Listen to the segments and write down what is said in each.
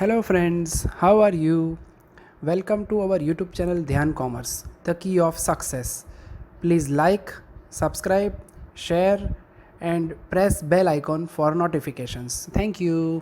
Hello friends, how are you? Welcome to our YouTube channel Dhyan Commerce, the key of success. Please like, subscribe, share and press bell icon for notifications. Thank you.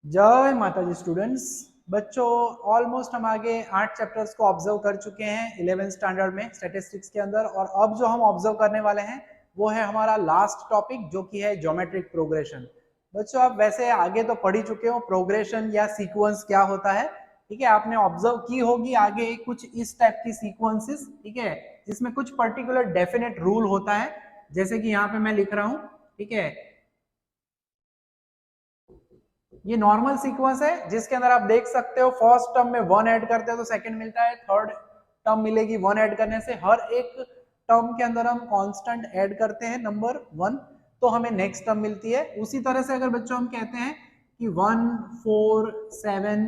जय माताजी students. बच्चों almost हम आगे 8 chapters को observe कर चुके हैं 11th standard में स्टैटिस्टिक्स के अंदर, और अब जो हम ऑब्जर्व करने वाले हैं वो है हमारा लास्ट टॉपिक जो कि है ज्योमेट्रिक प्रोग्रेशन। बच्चों आप वैसे आगे तो पढ़ ही चुके हो प्रोग्रेशन या सीक्वेंस क्या होता है, ठीक है। आपने ऑब्जर्व की होगी आगे कुछ इस टाइप की सीक्वेंसेस, ठीक है, जिसमें कुछ पर्टिकुलर डेफिनेट रूल होता है, जैसे कि यहाँ पे मैं लिख रहा हूँ, ठीक है। ये नॉर्मल सीक्वेंस है जिसके अंदर आप देख सकते हो फर्स्ट टर्म में 1 ऐड करते हो तो सेकंड मिलता है, थर्ड टर्म मिलेगी 1 ऐड करने से, हर एक टर्म के अंदर हम कांस्टेंट ऐड करते हैं नंबर 1 तो हमें नेक्स्ट टर्म मिलती है। उसी तरह से अगर बच्चों हम कहते हैं कि 1 4 7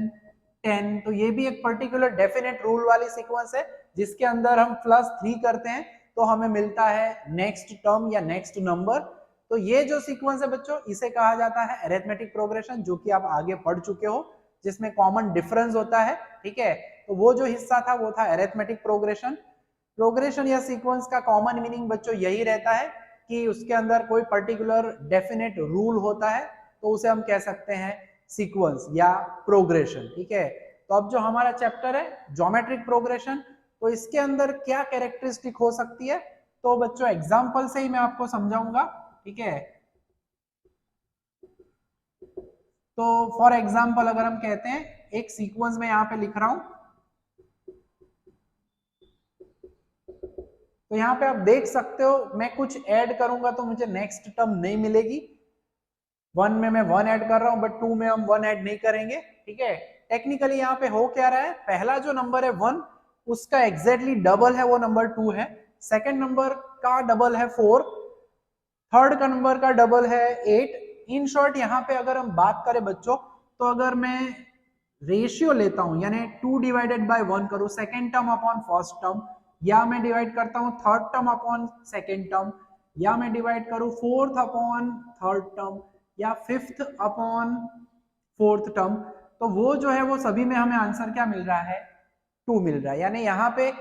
10 तो ये भी एक पर्टिकुलर डेफिनेट रूल वाली सीक्वेंस है जिसके अंदर हम +3 करते हैं तो हमें मिलता है नेक्स्ट टर्म या नेक्स्ट नंबर। तो ये जो सीक्वेंस है बच्चों इसे कहा जाता है अरिथमेटिक प्रोग्रेशन, जो कि आप आगे पढ़ चुके हो, जिसमें कॉमन डिफरेंस होता है, ठीक है। तो वो जो हिस्सा था वो था अरिथमेटिक प्रोग्रेशन। प्रोग्रेशन या सीक्वेंस का कॉमन मीनिंग बच्चों यही रहता है कि उसके अंदर कोई पर्टिकुलर डेफिनेट रूल होता है तो उसे हम कह सकते हैं सीक्वेंस या प्रोग्रेशन, ठीक है। तो अब जो हमारा चैप्टर है ज्योमेट्रिक प्रोग्रेशन, तो इसके अंदर क्या कैरेक्टरिस्टिक हो सकती है, तो बच्चों एग्जाम्पल से ही मैं आपको समझाऊंगा, ठीक है। तो फॉर एग्जाम्पल अगर हम कहते हैं एक सीक्वेंस में यहां पे लिख रहा हूं, तो यहां पे आप देख सकते हो मैं कुछ ऐड करूंगा तो मुझे नेक्स्ट टर्म नहीं मिलेगी। 1 में मैं 1 ऐड कर रहा हूं बट 2 में हम 1 ऐड नहीं करेंगे, ठीक है। टेक्निकली यहाँ पे हो क्या रहा है, पहला जो नंबर है 1 उसका एग्जैक्टली डबल है वो नंबर 2 है, सेकेंड नंबर का डबल है 4, थर्ड का नंबर का डबल है 8। इन शॉर्ट यहाँ पे अगर हम बात करें बच्चों, तो अगर मैं रेशियो लेता हूं यानी 2 डिवाइडेड बाय 1 करूं second term upon first term, या मैं डिवाइड करता हूं third term upon second term, या मैं डिवाइड करूं फोर्थ अपॉन थर्ड टर्म, या फिफ्थ अपॉन फोर्थ टर्म, तो वो जो है वो सभी में हमें आंसर क्या मिल रहा है, 2 मिल रहा है। यानी यहाँ पे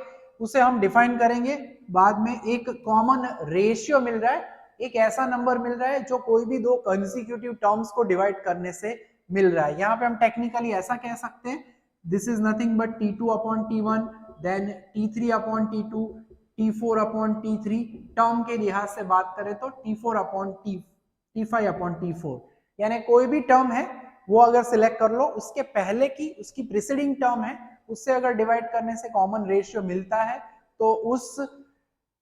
उसे हम डिफाइन करेंगे बाद में, एक कॉमन रेशियो मिल रहा है, एक ऐसा नंबर मिल रहा है जो कोई भी दो कंसेक्यूटिव टर्म्स को डिवाइड करने से मिल रहा है। यहाँ पे हम टेक्निकली ऐसा कह सकते हैं this is nothing but T2 upon T1 then T3 upon T2 T4 upon T3, term के लिहाज से बात करें तो T4 upon T5 upon T4, यानी कोई भी टर्म है वो अगर सिलेक्ट कर लो उसके पहले की उसकी प्रीसीडिंग टर्म है उससे अगर डिवाइड करने से कॉमन रेशियो मिलता है तो उस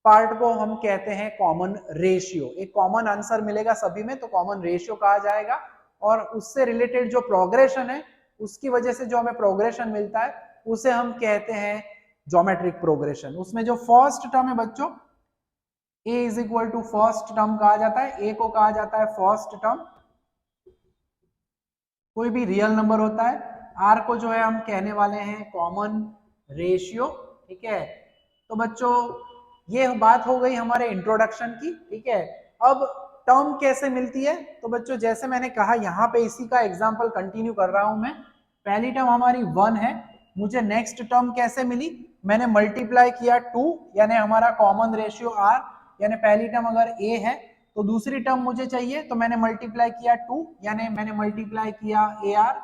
पार्ट को हम कहते हैं कॉमन रेशियो। एक कॉमन आंसर मिलेगा सभी में तो कॉमन रेशियो कहा जाएगा, और उससे रिलेटेड जो प्रोग्रेशन है उसकी वजह से जो हमें प्रोग्रेशन मिलता है उसे हम कहते हैं ज्योमेट्रिक प्रोग्रेशन। उसमें जो फर्स्ट टर्म है बच्चों a is equal to first term कहा जाता है, a को कहा जाता है फर्स्ट टर्म, कोई भी रियल नंबर होता है, r को जो है हम कहने वाले हैं कॉमन रेशियो, ठीक है। तो बच्चों ये बात हो गई हमारे इंट्रोडक्शन की, ठीक है। अब टर्म कैसे मिलती है, तो बच्चों जैसे मैंने कहा यहाँ पे इसी का एग्जांपल कंटिन्यू कर रहा हूं मैं। पहली टर्म हमारी 1 है, मुझे नेक्स्ट टर्म कैसे मिली, मैंने मल्टीप्लाई किया 2 यानी हमारा कॉमन रेशियो r, यानी पहली टर्म अगर a है तो दूसरी टर्म मुझे चाहिए तो मैंने मल्टीप्लाई किया 2 यानी मैंने मल्टीप्लाई किया ar,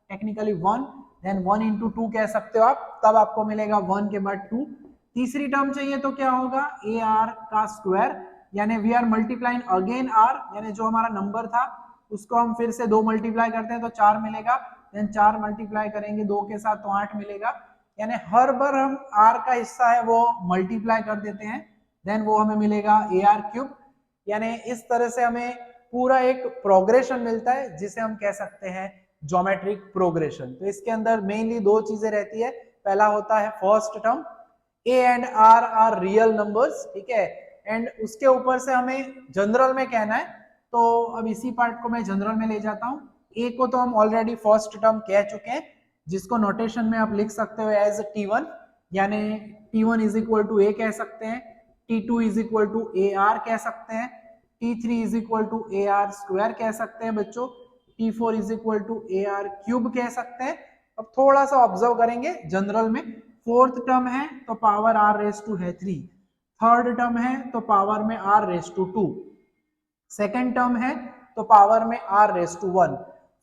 टेक्निकली 1 देन 1 इंटू 2 कह सकते हो आप, तब आपको मिलेगा 1 के बाद 2। तीसरी टर्म चाहिए तो क्या होगा ए आर का स्क्वायर, यानी we are multiplying again R, यानी जो हमारा नंबर था उसको हम फिर से 2 मल्टीप्लाई करते हैं तो 4 मिलेगा, देन 4 मल्टीप्लाई करेंगे 2 के साथ तो 8 मिलेगा, यानी हर बार हम आर का हिस्सा है वो मल्टीप्लाई कर देते हैं, देन वो हमें मिलेगा ए आर क्यूब। यानी इस तरह से हमें पूरा एक प्रोग्रेशन मिलता है जिसे हम कह सकते हैं ज्योमेट्रिक प्रोग्रेशन। तो इसके अंदर मेनली 2 चीजें रहती है, पहला होता है first term a and r are real numbers, ठीक है, एंड उसके ऊपर से हमें जनरल में कहना है, तो अब इसी पार्ट को मैं जनरल में ले जाता हूं। a को तो हम ऑलरेडी फर्स्ट टर्म कह चुके हैं जिसको नोटेशन में आप लिख सकते हो एज T1, यानी T1 is equal to a कह सकते हैं, T2 is equal to AR कह सकते हैं, T3 is equal to A are square कह सकते हैं बच्चों, T4 is equal to A R cube कह सकते हैं। अब थोड़ा सा ऑब्जर्व करेंगे जनरल में, फोर्थ टर्म है तो पावर आर रेस टू है 3, थर्ड टर्म है तो पावर में R raise to 2, second term है तो पावर में R raise to 1,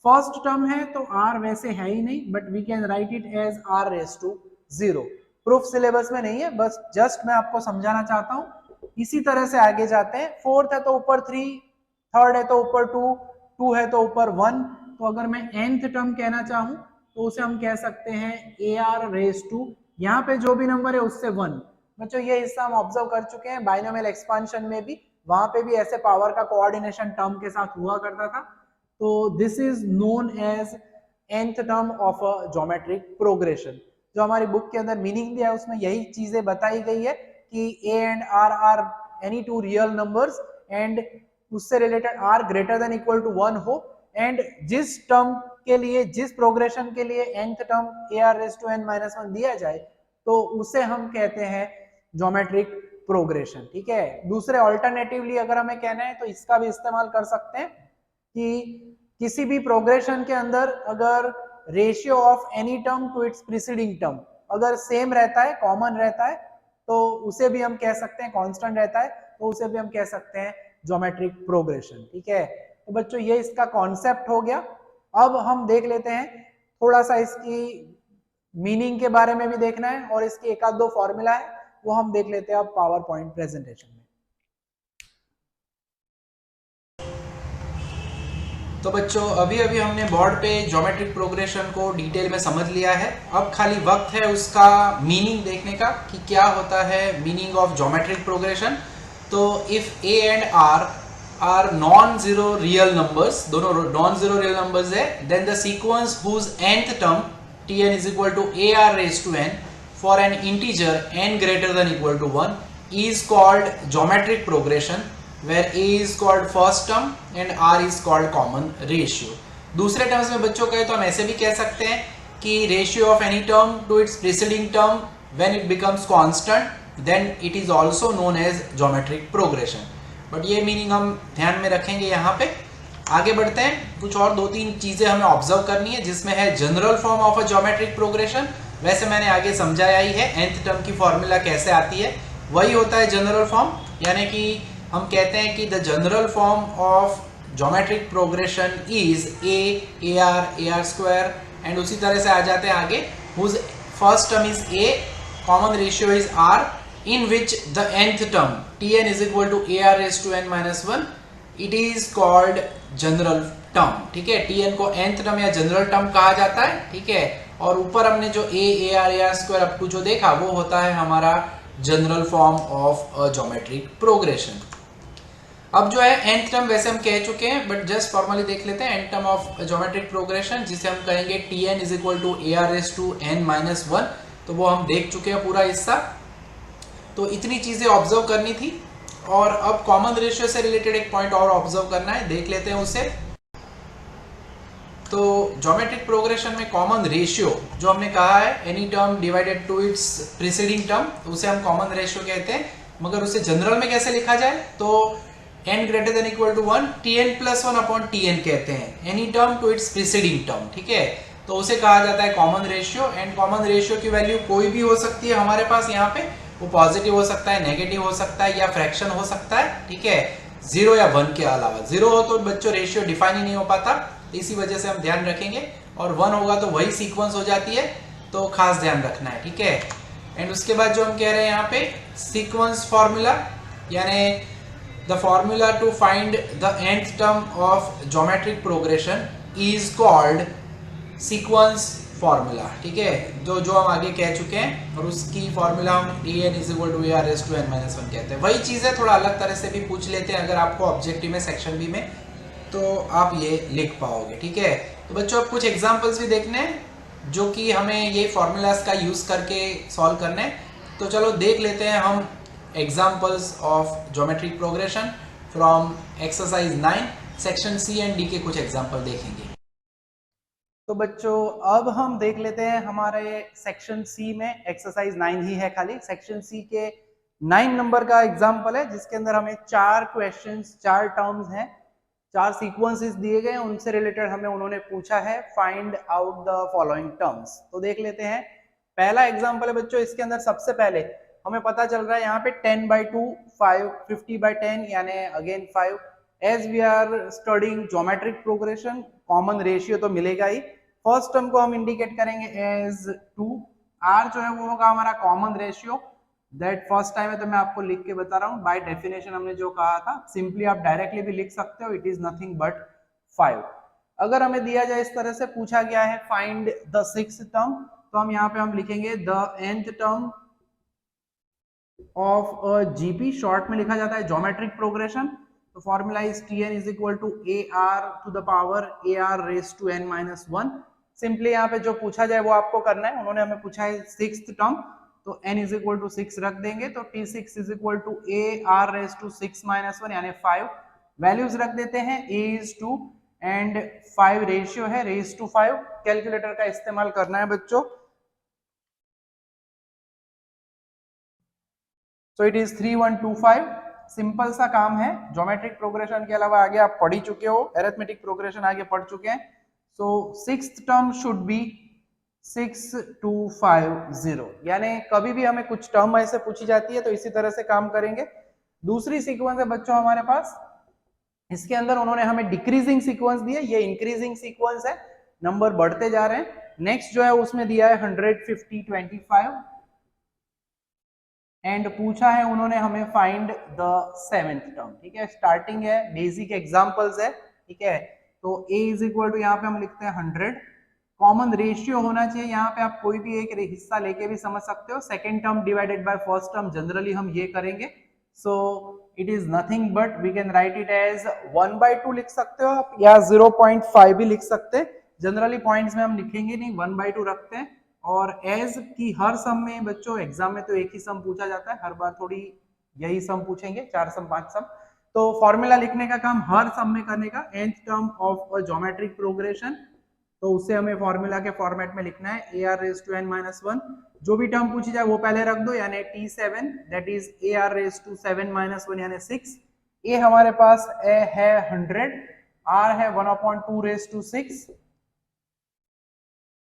first term है तो आर वैसे है ही नहीं but we can write it as R raise to 0। Proof syllabus में नहीं है, बस जस्ट मैं आपको समझाना चाहता हूं। इसी तरह से आगे जाते हैं, फोर्थ है तो ऊपर 3, थर्ड है तो ऊपर 2, 2 है तो ऊपर 1, तो अगर मैं nth टर्म कहना चाहूं तो उसे हम कह सकते हैं ए आर रेस टू, यहाँ पे जो भी नंबर है उससे 1। बच्चों ये हिस्सा हम ऑब्जर्व कर चुके हैं बाइनोमियल एक्सपांशन में भी, वहां पे भी ऐसे पावर का कोऑर्डिनेशन टर्म के साथ हुआ करता था। तो this is known as nth term of a geometric progression. जो हमारी बुक के अंदर मीनिंग दिया है उसमें यही चीजें बताई गई है कि a and r are any two real numbers and उससे related r greater than equal to 1 हो, एंड जिस टर्म के लिए, जिस प्रोग्रेशन के लिए nth term ar raise to n minus 1 दिया जाए तो उसे हम कहते हैं ज्योमेट्रिक प्रोग्रेशन। ठीक है, दूसरे ऑल्टरनेटिवली अगर हमें कहना है तो इसका भी इस्तेमाल कर सकते हैं कि किसी भी प्रोग्रेशन के अंदर अगर ratio of any term to its preceding term अगर सेम रहता है, कॉमन रहता है, तो उसे भी हम कह सकते हैं, कांस्टेंट रहता है तो उसे भी हम कह सकते हैं ज्योमेट्रिक प्रोग्रेशन। ठीक है, तो बच्चों ये इसका कॉन्सेप्ट हो गया। अब हम देख लेते हैं थोड़ा सा इसकी मीनिंग के बारे में भी देखना है और इसकी एक आध दो फॉर्मूला है वो हम देख लेते हैं अब पावर पॉइंट प्रेजेंटेशन में। तो बच्चों अभी अभी हमने बोर्ड पे ज्योमेट्रिक प्रोग्रेशन को डिटेल में समझ लिया है। अब खाली वक्त है उसका मीनिंग देखने का कि क्या होता है मीनिंग ऑफ ज्योमेट्रिक प्रोग्रेशन। तो if A and R non zero real numbers, दोनों नॉन जीरो रियल नंबर्स है, then the sequence whose nth term Tn is equal to ar raised to n for an integer n greater than equal to 1 is called geometric progression, where a is called first term and r is called common ratio। दूसरे terms में बच्चों कहे तो हम ऐसे भी कह सकते हैं कि ratio of any term to its preceding term when it becomes constant then it is also known as geometric progression. But ये मीनिंग हम ध्यान में रखेंगे। यहाँ पे आगे बढ़ते हैं, कुछ और दो तीन चीजें हमें ऑब्जर्व करनी है जिसमें है general form of a geometric progression. वैसे मैंने आगे समझाया ही है nth टर्म की फॉर्मूला कैसे आती है, वही होता है जनरल फॉर्म। यानी कि हम कहते हैं कि the general form of geometric progression is a are square, and उसी तरह से आ जाते हैं आगे whose first term is a, common ratio is r, in which the nth term Tn is equal to ar raised to n minus 1, it is called general term. ठीक है, Tn को nth टर्म या general term कहा जाता है। ठीक है, और ऊपर हमने जो ar स्क्वायर अप टू जो देखा वो होता है हमारा general form of a geometric progression. अब जो है nth टर्म वैसे हम कह चुके हैं बट जस्ट फॉर्मली देख लेते हैं nth term of geometric progression जिसे हम कहेंगे Tn is equal to ar raised to n minus 1, तो वो हम देख चुके हैं पूरा हिस्सा। तो इतनी चीजें ऑब्जर्व करनी थी और अब कॉमन रेशियो से रिलेटेड एक पॉइंट और ऑब्जर्व करना है, देख लेते हैं उसे। तो ज्योमेट्रिक प्रोग्रेशन में कॉमन रेशियो जो हमने कहा है any term divided to its preceding term, उसे हम कॉमन रेशियो कहते हैं। मगर उसे जनरल में कैसे लिखा जाए, तो n greater than equal to 1 Tn plus 1 upon Tn कहते हैं any term to its preceding term. ठीक है, तो उसे कहा जाता है common ratio. And common ratio की वैल्यू कोई भी हो सकती है हमारे पास यहाँ पे, वो पॉजिटिव हो सकता है, नेगेटिव हो सकता है या फ्रैक्शन हो सकता है। ठीक है, 0 या 1 के अलावा। 0 हो तो बच्चों रेशियो डिफाइन ही नहीं हो पाता, इसी वजह से हम ध्यान रखेंगे, और 1 होगा तो वही सीक्वेंस हो जाती है, तो खास ध्यान रखना है। ठीक है, एंड उसके बाद जो हम कह रहे हैं यहाँ पे सीक्वेंस फॉर्मूला, यानी the formula to find the nth term of geometric progression is called sequence formula. ठीक है, जो हम आगे कह चुके हैं, और उसकी फॉर्मूला हम Tn is equal to ar raised to n minus 1 कहते हैं। वही चीज है, थोड़ा अलग तरह से भी पूछ लेते हैं अगर आपको ऑब्जेक्टिव में सेक्शन बी में, तो आप ये लिख पाओगे। ठीक है, तो बच्चों अब कुछ एग्जांपल्स भी देखने हैं जो कि हमें ये फॉर्मूलाज का यूज करके सॉल्व करने हैं। तो चलो देख लेते हैं हम examples of geometric progression from exercise 9 section C and D के कुछ एग्जांपल देखेंगे। तो बच्चों अब हम देख लेते हैं हमारे सेक्शन सी में, एक्सरसाइज 9 ही है खाली। सेक्शन सी के 9 नंबर का एग्जाम्पल है जिसके अंदर हमें 4 क्वेश्चंस, 4 टर्म्स हैं, 4 सीक्वेंसेस दिए गए हैं, उनसे रिलेटेड हमें उन्होंने पूछा है find out the following terms. तो देख लेते हैं। पहला एग्जाम्पल है बच्चों, इसके अंदर सबसे पहले हमें पता चल रहा है यहाँ पे 10/2 5 50/10 यानी again 5। As we are studying geometric progression, common ratio तो मिलेगा ही। फर्स्ट टर्म को हम इंडिकेट करेंगे एज 2। आर जो है वो होगा हमारा common ratio, that first time है तो मैं आपको लिख के बता रहा हूँ। बाय डेफिनेशन हमने जो कहा था, सिंपली आप डायरेक्टली भी लिख सकते हो, इट इज नथिंग बट 5। अगर हमें दिया जाए इस तरह से पूछा गया है फाइंड द 6th टर्म, तो हम यहाँ पे हम लिखेंगे the nth term of a GP, short में लिखा जाता है ज्योमेट्रिक प्रोग्रेशन। तो formula is Tn is equal to AR to the power AR raise to n minus 1। Simply यहाँ पे जो पूछा जाए वो आपको करना है। उन्होंने हमें पूछा है 6th टर्म, तो n इज इक्वल टू 6 रख देंगे, तो T6 is equal to AR raise to 6 minus 1 यानी 5। वैल्यूज रख देते हैं, A इज 2 एंड 5 रेशियो है रेज टू 5। कैलकुलेटर का इस्तेमाल करना है बच्चों। सो इट इज 3125। सिंपल सा काम है। ज्योमेट्रिक प्रोग्रेशन के अलावा आगे आप पढ़ ही चुके हो, अरिथमेटिक प्रोग्रेशन आगे पढ़ चुके हैं। सो 6th टर्म शुड बी 6250, यानी कभी भी हमें कुछ टर्म ऐसे पूछी जाती है तो इसी तरह से काम करेंगे। दूसरी सीक्वेंस है बच्चों हमारे पास, इसके अंदर उन्होंने हमें डिक्रीजिंग सीक्वेंस दी है, ये इंक्रीजिंग सीक्वेंस है, नंबर बढ़ते जा रहे हैं। नेक्स्ट जो है उसमें दिया है 150 25 एंड पूछा है उन्होंने हमें फाइंड द 7th टर्म। ठीक है, स्टार्टिंग है, बेसिक एग्जांपल्स है। ठीक है, तो a इज इक्वल टू यहाँ पे हम लिखते हैं 100। कॉमन रेशियो होना चाहिए, यहाँ पे आप कोई भी एक हिस्सा लेके भी समझ सकते हो। Second term divided by first term, generally हम ये करेंगे। So it is nothing but we can write it as 1/2 लिख सकते हो आप, या 0.5 भी लिख सकते हैं। जनरली पॉइंट्स में हम लिखेंगे नहीं, 1/2 रखते हैं। और एज की हर सम में बच्चों एग्जाम में तो एक ही सम पूछा जाता है, हर बार थोड़ी यही सम पूछेंगे, 4 सम 5 सम। तो फॉर्मूला लिखने का काम हर सम में करने का, nth term of a geometric progression, तो उससे हमें फॉर्मूला के फॉर्मेट में लिखना है AR raise to n minus 1। जो भी टर्म पूछी जाए वो पहले रख दो, यानी T7 that is AR raise to 7 minus 1 यानी 6। A हमारे पास है 100, R है 1/2 रेज टू 6,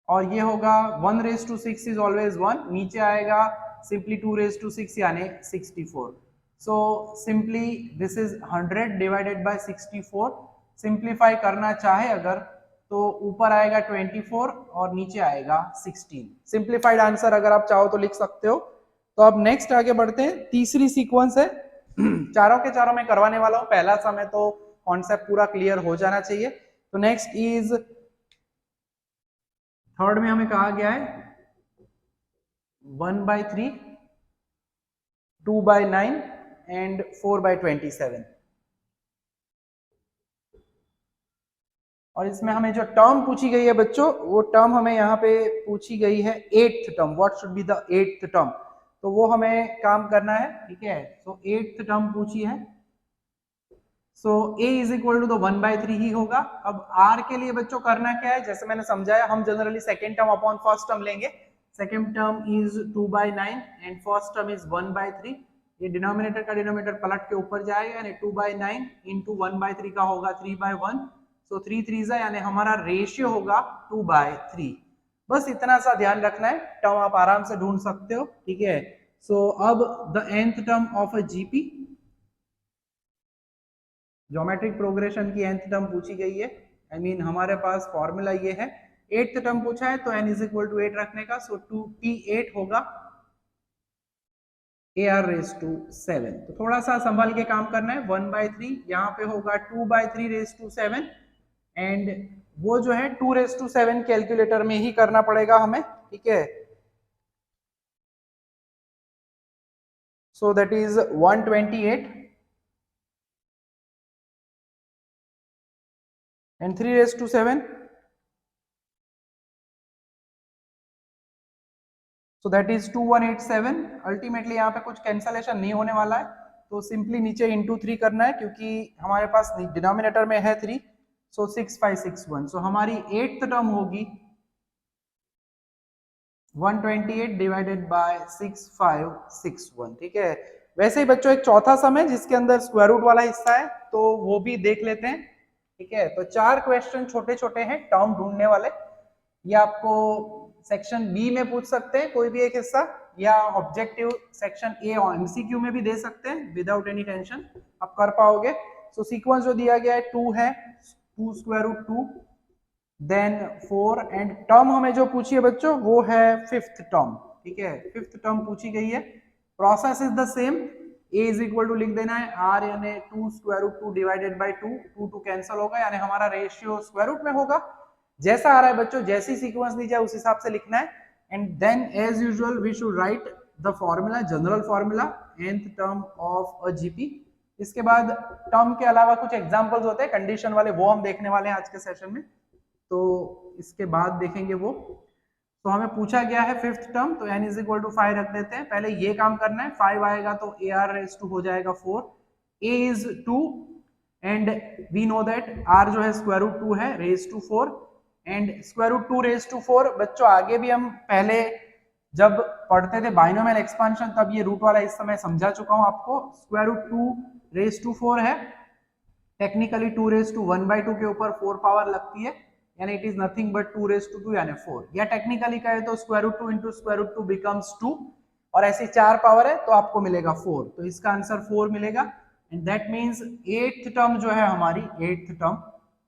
और ये होगा 1 रेज टू 6 इज ऑलवेज 1, नीचे आएगा सिंपली 2 रेज टू 6 यानी 64। So simply this is 100 divided by 64। Simplify करना चाहे अगर तो ऊपर आएगा 24 और नीचे आएगा 16। सिंप्लीफाइड आंसर अगर आप चाहो तो लिख सकते हो। तो अब नेक्स्ट आगे बढ़ते हैं। तीसरी सीक्वेंस है, चारों के चारों में करवाने वाला हूं, पहला समय तो कॉन्सेप्ट पूरा क्लियर हो जाना चाहिए। तो नेक्स्ट इज थर्ड में हमें कहा गया है 1/3, 2/9 एंड 4/27। और इसमें हमें जो टर्म पूछी गई है बच्चों, वो टर्म हमें यहाँ पे पूछी गई है 8th term. What should be the 8th term, तो वो हमें काम करना है। ठीक है, तो 8th टर्म पूछी है, सो a इज इक्वल टू 1/3 ही होगा। अब r के लिए बच्चों करना क्या है, जैसे मैंने समझाया, हम generally second term upon first term लेंगे। Second term is 2/9 and first term is 1/3। ये डिनोमिनेटर का डिनोमिनेटर पलट के ऊपर जाएगा, यानी 2/9 इंटू 1/3 का होगा 3/1। सो 3 3 यानी हमारा रेशियो होगा 2/3। बस इतना सा ध्यान रखना है, टर्म आप आराम से ढूंढ सकते हो। ठीक है, सो अब the nth term of a GP, geometric progression की nth टर्म पूछी गई है। I mean, हमारे पास फॉर्मूला ये है, 8th टर्म पूछा है तो n इज इक्वल टू 8 रखने का। सो 2T8 होगा AR रेज टू 7। तो थोड़ा सा संभल के काम करना है। 1/3 यहाँ पे होगा 2/3 रेज टू 7, एंड वो जो है 2 रेज टू 7 कैलकुलेटर में ही करना पड़ेगा हमें। ठीक है, so that is 128 and 3 raised to 7, so that is 2187। Ultimately यहाँ पे कुछ कैंसलेशन नहीं होने वाला है, तो सिंपली नीचे इंटू 3 करना है, क्योंकि हमारे पास डिनोमिनेटर में है 3। सो 6561। सो हमारी 8th टर्म होगी 128 डिवाइडेड बाय 6561। ठीक है, वैसे ही बच्चों एक चौथा सम है जिसके अंदर स्क्वायर रूट वाला हिस्सा है, तो वो भी देख लेते हैं। ठीक है, तो 4 क्वेश्चन छोटे छोटे हैं टर्म ढूंढने वाले। ये आपको सेक्शन बी में पूछ सकते हैं कोई भी एक हिस्सा, या ऑब्जेक्टिव सेक्शन ए और एमसीक्यू में भी दे सकते हैं विदाउट एनी टेंशन, आप कर पाओगे। सो सीक्वेंस जो दिया गया है 2 है, 2 square root 2 then 4 and term हमें जो पूछी है बच्चों वो है 5th टर्म। ठीक है, 5th टर्म पूछी गई है। Process is the same, a is equal to लिख देना है r यानी 2 square root 2 divided by 2, 2 cancel होगा यानी हमारा रेशियो स्क्वायर रूट में होगा। जैसा आ रहा है बच्चों, जैसी सीक्वेंस दी जाए उस हिसाब से लिखना है। And then as usual we should write the formula, general formula nth term of a GP. इसके बाद टर्म के अलावा कुछ एग्जांपल्स होते हैं कंडीशन वाले, वो हम देखने वाले हैं आज के सेशन में, तो इसके बाद देखेंगे वो। तो हमें पूछा गया है 5th टर्म, तो n इज इक्वल टू 5 रख देते हैं। पहले ये काम करना है, 5 आएगा तो ar रेज टू हो जाएगा 4, a is 2 and we know that r जो है स्क्वायर रूट 2 है raise to 4 and square root 2 raise to 4। बच्चों आगे भी हम पहले जब पढ़ते थे बाइनोमियल एक्सपांशन तब ये रूट वाला हिस्सा मैं समझा चुका हूं आपको। स्क्वायर रूट 2 रेज टू 4 है, टेक्निकली 2 रेज टू 1/2 के ऊपर 4 पावर लगती है यानी it is nothing but 2 raise to 2 यानी 4, या टेक्निकली कहे तो square root 2 into square root 2 becomes 2 और ऐसी 4 पावर है तो आपको मिलेगा 4, तो इसका आंसर 4 मिलेगा। And that means 8th term जो है हमारी 8th term,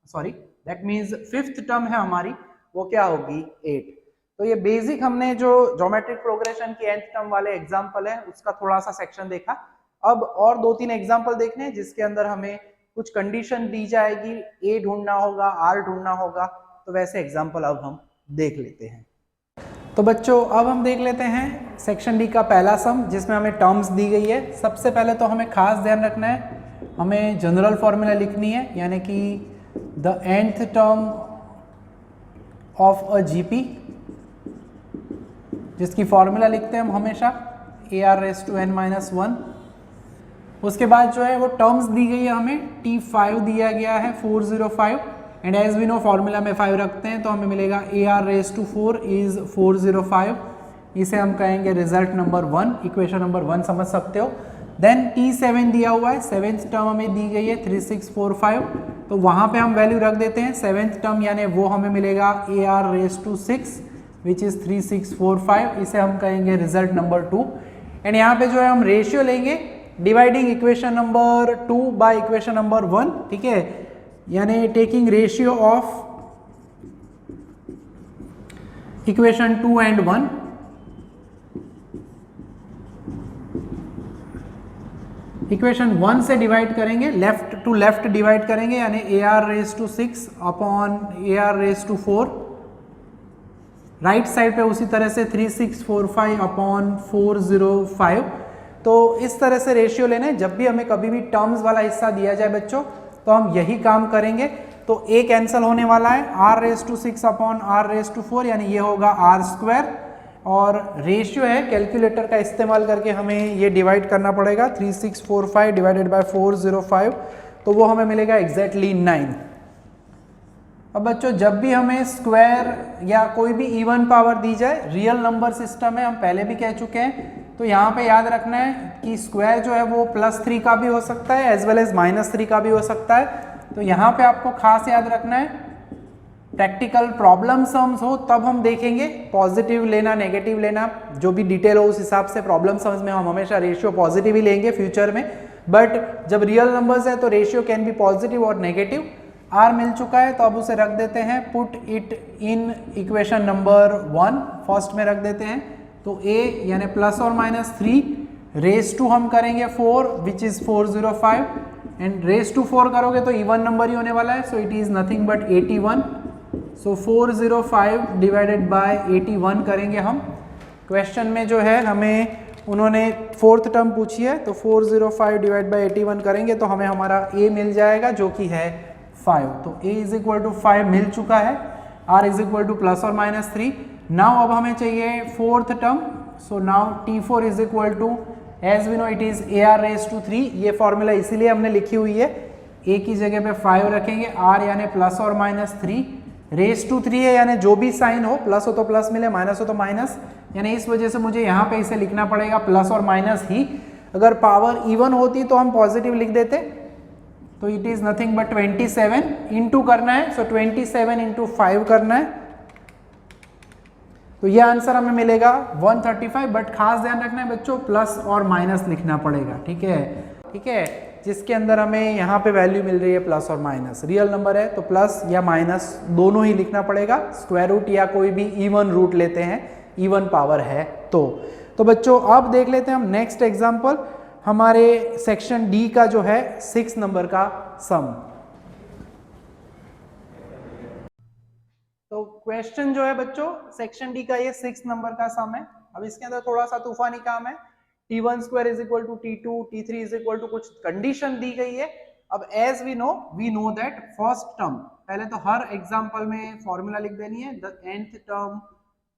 sorry that means 5th term है हमारी, वो क्या होगी 8। तो ये बेसिक हमने जो ज्योमेट्रिक प्रोग्रेशन की nth टर्म वाले एग्जांपल है उसका थोड़ा सा सेक्शन देखा। अब और 2-3 एग्जांपल देखने हैं जिसके अंदर हमें कुछ कंडीशन दी जाएगी, a ढूंढना होगा, r ढूंढना होगा, तो वैसे एग्जांपल अब हम देख लेते हैं। तो बच्चों अब हम देख लेते हैं सेक्शन डी का पहला सम जिसमें हमें टर्म्स दी गई है। सबसे पहले तो हमें खास ध्यान रखना है, हमें जनरल फॉर्मूला लिखनी है यानी कि the nth term of a GP, जिसकी फॉर्मूला लिखते हैं हम हमेशा ar रेज टू n-1। उसके बाद जो है वो टर्म्स दी गई है हमें, T5 दिया गया है 405 and as we know formula में 5 रखते हैं तो हमें मिलेगा ar रेज टू 4 इज 405, इसे हम कहेंगे रिजल्ट नंबर 1, इक्वेशन नंबर 1 समझ सकते हो। देन T7 दिया हुआ है, 7th टर्म हमें दी गई है 3645, तो वहाँ पे हम वैल्यू रख देते हैं 7th टर्म यानी वो हमें मिलेगा ar raise to 6 which is 3645, इसे हम कहेंगे रिजल्ट नंबर 2। एंड यहाँ पे जो है हम रेशियो लेंगे dividing equation number 2 by equation number 1, ठीक है, यानी taking ratio of equation 2 and 1। Equation 1 से डिवाइड करेंगे, लेफ्ट टू लेफ्ट डिवाइड करेंगे यानी ar raise to 6 upon ar raise to 4, right side पे उसी तरह से 3645 अपॉन 405। तो इस तरह से रेशियो लेना है, जब भी हमें कभी भी टर्म्स वाला हिस्सा दिया जाए बच्चों तो हम यही काम करेंगे। तो a कैंसिल होने वाला है, r raise to 6 upon r raise to 4 यानी ये होगा r स्क्वायर, और रेशियो है कैलकुलेटर का इस्तेमाल करके हमें ये डिवाइड करना पड़ेगा 3645 डिवाइडेड बाय 405, तो वो हमें मिलेगा एग्जैक्टली 9। अब बच्चों जब भी हमें स्क्वायर या कोई भी इवन पावर दी जाए, रियल नंबर सिस्टम है, हम पहले भी कह चुके हैं, तो यहाँ पे याद रखना है कि स्क्वायर जो है वो +3 का भी हो सकता है एज वेल एज -3 का भी हो सकता है। तो यहाँ पे आपको खास याद रखना है, प्रैक्टिकल प्रॉब्लम सम्स हो तब हम देखेंगे, पॉजिटिव लेना नेगेटिव लेना जो भी डिटेल हो उस हिसाब से प्रॉब्लम सम्स में हम हमेशा रेशियो पॉजिटिव ही लेंगे फ्यूचर में, बट जब रियल नंबर्स है तो रेशियो कैन बी पॉजिटिव और नेगेटिव। r मिल चुका है तो अब उसे रख देते हैं, put it in equation number 1 first में रख देते हैं, तो a यानी ±3 रेज टू हम करेंगे 4 which is 405 and raise to 4 करोगे तो इवन नंबर ही होने वाला है, so it is nothing but 81। So 405 divided by 81 करेंगे हम। क्वेश्चन में जो है हमें उन्होंने 4th टर्म पूछी है, तो 405 डिवाइड बाय 81 करेंगे तो हमें हमारा a मिल जाएगा जो कि है 5। तो a इज इक्वल टू 5 मिल चुका है, r is equal to ±3। Now अब हमें चाहिए 4th term, so now T4 is equal to as we know it is ar raise to 3, ये फॉर्मूला इसीलिए हमने लिखी हुई है, a की जगह पे 5 रखेंगे, r यानी ±3 रेज टू 3 है यानी जो भी साइन हो, प्लस हो तो प्लस मिले, माइनस हो तो माइनस, यानी इस वजह से मुझे यहाँ पे इसे लिखना पड़ेगा प्लस और माइनस ही। अगर पावर इवन होती तो हम पॉजिटिव लिख देते, तो it is nothing but 27 into करना है, सो 27 इंटू 5 करना है, तो ये आंसर हमें मिलेगा 135। बट खास ध्यान रखना है बच्चों, प्लस और माइनस लिखना पड़ेगा, ठीक है, ठीक है, जिसके अंदर हमें यहाँ पे वैल्यू मिल रही है प्लस और माइनस, रियल नंबर है तो प्लस या माइनस दोनों ही लिखना पड़ेगा, स्क्वायर रूट या कोई भी इवन रूट लेते हैं, इवन पावर है तो बच्चों अब देख लेते हैं हम नेक्स्ट एग्जाम्पल, हमारे सेक्शन डी का जो है 6 नंबर का सम। तो क्वेश्चन जो है बच्चों सेक्शन डी का ये 6 नंबर का सम है। अब इसके अंदर थोड़ा सा तूफानी काम है, t1 square is equal to t2, t3 is equal to कुछ कंडीशन दी गई है। अब as we know that first term, पहले तो हर एग्जांपल में फॉर्मूला लिख देनी है, the nth term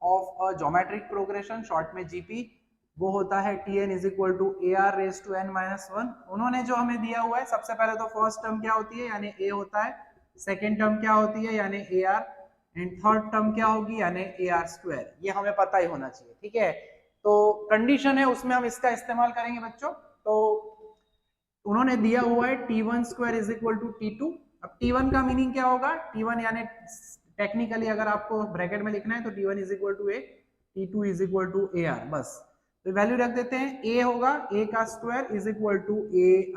of a geometric progression, short में जीपी, वो होता है tn is equal to ar raise to n minus 1। उन्होंने जो हमें दिया हुआ है, सबसे पहले तो फर्स्ट टर्म क्या होती है यानी a होता है, सेकेंड टर्म क्या होती है यानी ar, एंड थर्ड टर्म क्या होगी यानी ar स्क्वायर, ये हमें पता ही होना चाहिए, ठीक है। तो कंडीशन है उसमें हम इसका इस्तेमाल करेंगे बच्चों। तो उन्होंने दिया हुआ है t1 square is equal to t2। अब t1 का मीनिंग क्या होगा, t1 यानी टेक्निकली अगर आपको ब्रैकेट में लिखना है तो t1 is equal to a, t2 is equal to ar, बस तो वैल्यू रख देते हैं, a होगा a का square is equal to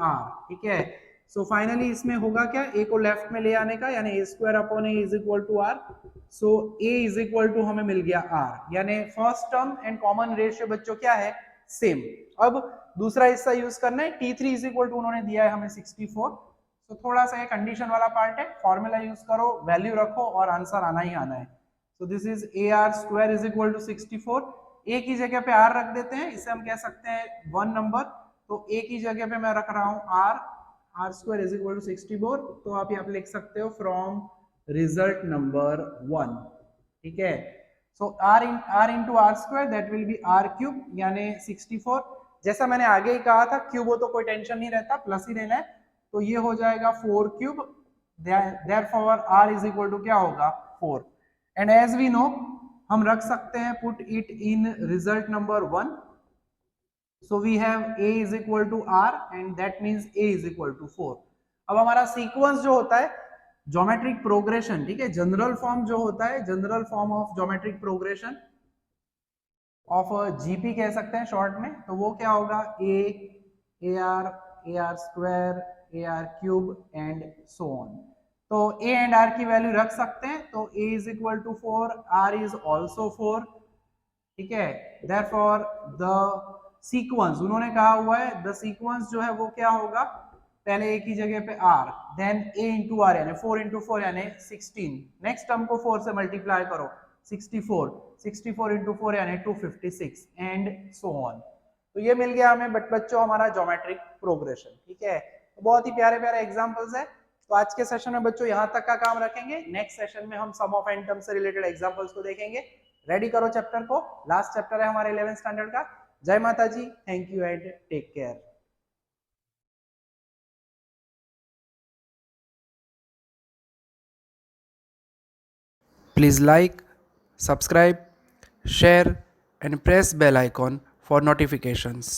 ar, ठीक है। सो फाइनली इसमें होगा क्या, a को लेफ्ट में ले आने का यानी a square upon a is equal to r, so a is equal to हमें मिल गया r, यानी first term and common ratio बच्चों क्या है, सेम। अब दूसरा हिस्सा यूज करना है, t3 इज इक्वल टू उन्होंने दिया है हमें 64, तो थोड़ा सा ये कंडीशन वाला पार्ट है, फॉर्मूला यूज करो, वैल्यू रखो और आंसर आना ही आना है। So this is ar square is equal to 64, a की जगह पे r रख देते हैं, इसे हम कह सकते हैं 1 नंबर, तो a की जगह पे मैं रख रहा हूं r square is equal to 64, तो आप यहाँ पे लिख सकते हो फ्रॉम रिजल्ट नंबर 1, ठीक है। So r into r square that will be r cube यानी 64, जैसा मैंने आगे ही कहा था क्यूब हो तो कोई टेंशन नहीं रहता, प्लस ही लेना है, तो ये हो जाएगा 4 cube, therefore r is equal to क्या होगा 4, एंड एज वी नो हम रख सकते हैं put it in result number 1, so we have a is equal to r and that means a is equal to 4। अब हमारा सीक्वेंस जो होता है ज्योमेट्रिक प्रोग्रेशन, ठीक है, जनरल फॉर्म जो होता है, general form of geometric progression of GP कह सकते हैं शॉर्ट में, तो वो क्या होगा ar square ar cube and so on. तो a एंड r की वैल्यू रख सकते हैं, तो a is equal to 4, r is also 4, ठीक है। देयरफॉर द सीक्वेंस उन्होंने कहा हुआ है, द सीक्वेंस जो है वो क्या होगा, पहले a की जगह पे r, then a into r यानी 4 इंटू 4 यानी 16, नेक्स्ट टर्म को 4 से मल्टीप्लाई करो 64 इंटू 4 यानी 256 एंड सो ऑन। तो ये मिल गया हमें बच्चों हमारा ज्योमेट्रिक प्रोग्रेशन, ठीक है। तो बहुत ही प्यारे प्यारे एग्जांपल्स है। तो आज के सेशन में बच्चों यहाँ तक का काम रखेंगे, नेक्स्ट सेशन में हम सम ऑफ एंड टर्म से रिलेटेड एग्जांपल्स को देखेंगे। रेडी करो चैप्टर को, लास्ट चैप्टर है हमारे 11th स्टैंडर्ड का। जय Mata ji, thank you and take care. Please like, subscribe, share and press bell icon for notifications.